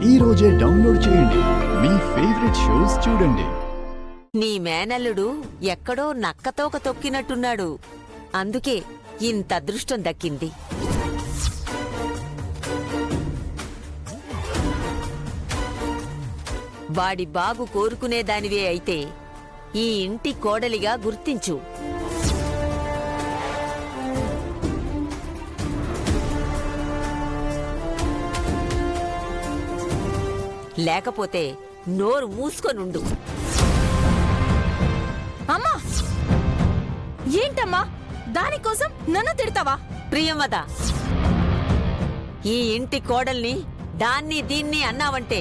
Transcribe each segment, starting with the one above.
ఈ రోజే డౌన్లోడ్ చేయండి. మీ ఫేవరెట్ షోస్ చూడండి. నీ మేనల్లుడు ఎక్కడో నక్కతోక తొక్కినట్టున్నాడు. అందుకే ఇంత అదృష్టం దక్కింది. వాడి బాగు కోరుకునేదానివే అయితే ఈ ఇంటి కోడలిగా గుర్తించు. లేకపోతే నోరు మూసుకొనుండు. అమ్మా, ఏంటమ్మా దానికోసం నన్ను తిడతావా? ప్రియంవద, ఈ ఇంటి కోడల్ని దాన్ని దీన్ని అన్నావంటే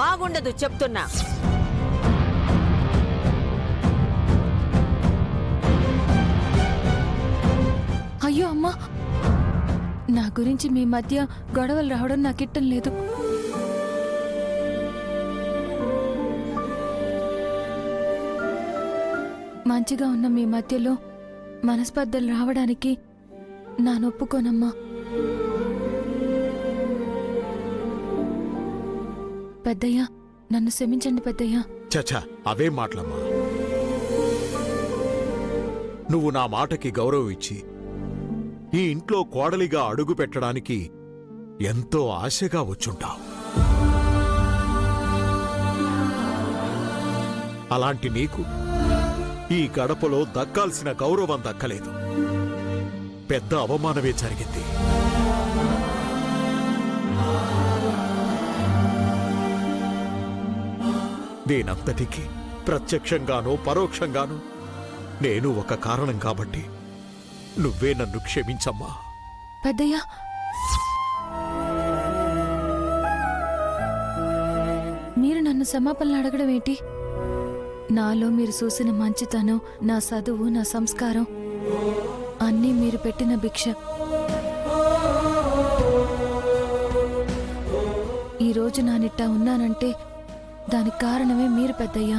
బాగుండదు చెప్తున్నా. అయ్యో అమ్మా, నా గురించి మీ మధ్య గొడవలు రావడం నాకిట్టం లేదు. మంచిగా ఉన్న మీ మధ్యలో మనస్పర్ధలు రావడానికి నా నొప్పుకోనమ్మా. పెద్దయ్యా, నన్ను క్షమించండి పెద్దయ్యా. చచా, అవే మాటలమ్మా. నువ్వు నా మాటకి గౌరవం ఇచ్చి ఈ ఇంట్లో కోడలిగా అడుగు పెట్టడానికి ఎంతో ఆశగా వచ్చుంటావు. అలాంటి నీకు ఈ గడపలో దక్కాల్సిన గౌరవం దక్కలేదు. పెద్ద అవమానమే జరిగింది. దీనంతటికీ ప్రత్యక్షంగానో పరోక్షంగానో నేను ఒక కారణం కాబట్టి నువ్వే నన్ను క్షమించమ్మా. పెద్దయ్యా, మీరు నన్ను క్షమాపణలు అడగడం ఏంటి? నాలో మీరు చూసిన మంచితనం, నా చదువు, నా సంస్కారం అన్నీ మీరు పెట్టిన భిక్ష. ఈరోజు నానిట్టా ఉన్నానంటే దానికి కారణమే మీరు పెద్దయ్యా.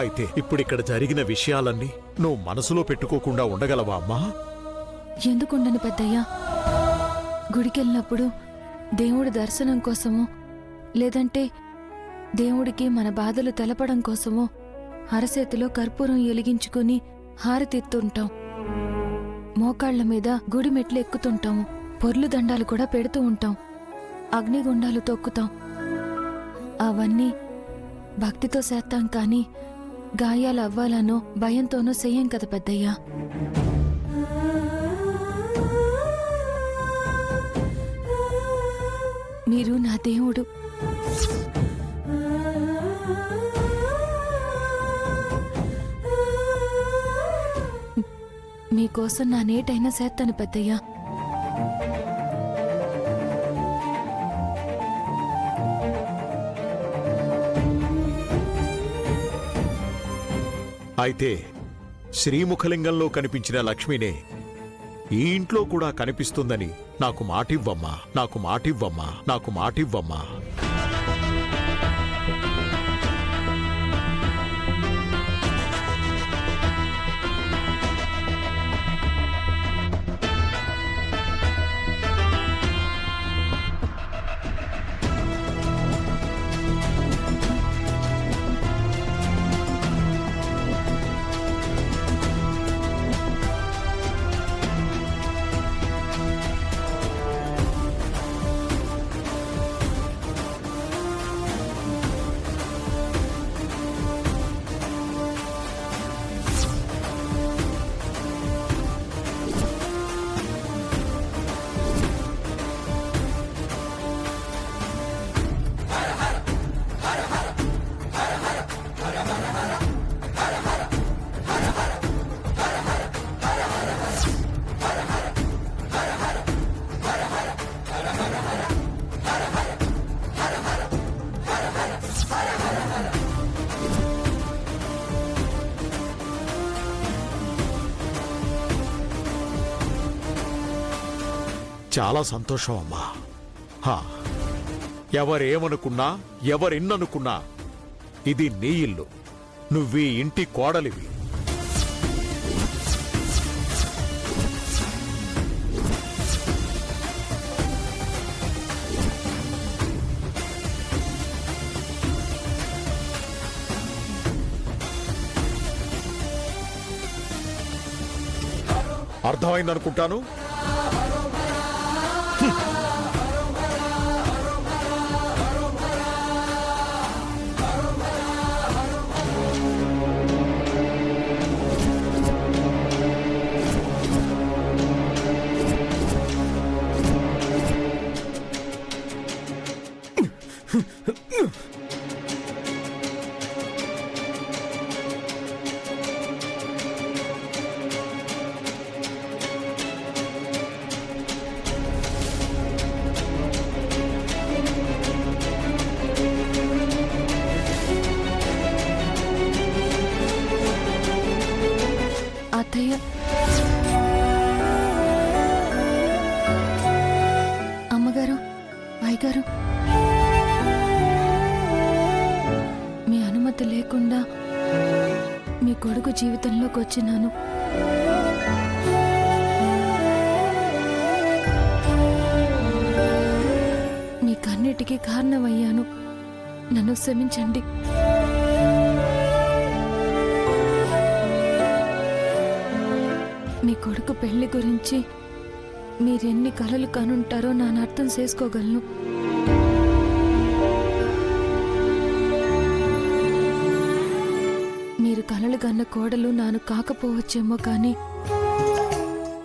అయితే ఇప్పుడిక్కడ జరిగిన విషయాలన్నీ నువ్వు మనసులో పెట్టుకోకుండా ఉండగలవా అమ్మా? ఎందుకుండను పెద్దయ్యా. గుడికెళ్ళినప్పుడు దేవుడి దర్శనం కోసమో లేదంటే దేవుడికి మన బాధలు తెలపడం కోసమో అరచేతిలో కర్పూరం ఎలిగించుకుని హారతిత్తుంటాం. మోకాళ్ల మీద గుడి మెట్లు ఎక్కుతుంటాము. పొర్లు దండాలు కూడా పెడుతూ ఉంటాం. అగ్నిగుండాలు తొక్కుతాం. అవన్నీ భక్తితో చేస్తాం, కానీ గాయాలు అవ్వాలనో భయంతోనో చెయ్యం కదా పెద్దయ్యా. మీరు నా దేవుడు. మీకోసం నా నేటైనా చేస్తాను పెద్దయ్యా. అయితే శ్రీముఖలింగంలో కనిపించిన లక్ష్మినే ఈ ఇంట్లో కూడా కనిపిస్తుందని నాకు మాటివ్వమ్మా, నాకు మాటివ్వమ్మా, నాకు మాటివ్వమ్మా. చాలా సంతోషం అమ్మా. ఎవరేమనుకున్నా ఎవరెన్ననుకున్నా ఇది నీ ఇల్లు, నువ్వీ ఇంటి కోడలివి. అర్థమైందనుకుంటాను. అత్తయ్య, అమ్మగారు, అయ్యగారు, మీ అనుమతి లేకుండా మీ కొడుకు జీవితంలోకి వచ్చినాను. మీకన్నిటికీ కారణమయ్యాను. నన్ను క్షమించండి. మీ కొడుకు పెళ్లి గురించి మీరెన్ని కలలు కనుంటారో నాన్న అర్థం చేసుకోగలను. మీరు కలలు కన్న కోడలు నాను కాకపోవచ్చేమో కానీ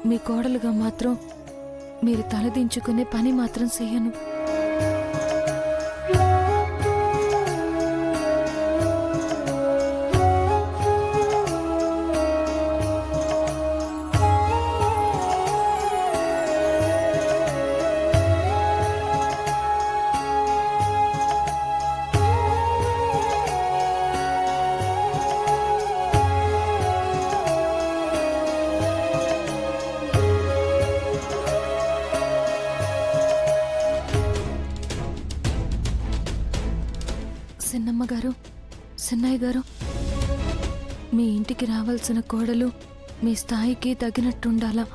మీ కోడలుగా మాత్రం మీరు తలదించుకునే పని మాత్రం చెయ్యను. సిన్నమ్మ గారు, సిన్నయ్య గారు, మీ ఇంటికి రావాల్సిన కోడలు మీ స్థాయికి తగినట్టుండాలా.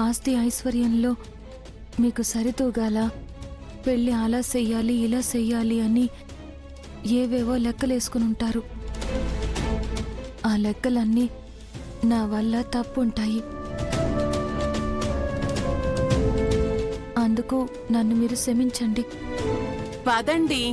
ఆస్తి ఐశ్వర్యంలో మీకు సరితూగాల. పెళ్ళి అలా చెయ్యాలి, ఇలా చెయ్యాలి అని ఏవేవో లెక్కలేసుకుని ఉంటారు. ఆ లెక్కలన్నీ నా వల్ల తప్పుంటాయి. అందుకు నన్ను మీరు క్షమించండి. పదండి.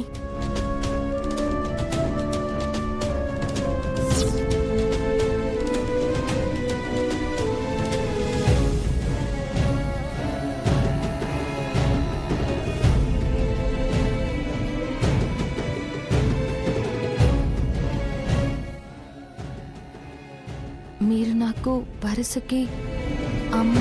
మీరు నాకు వరుసకి అమ్మ.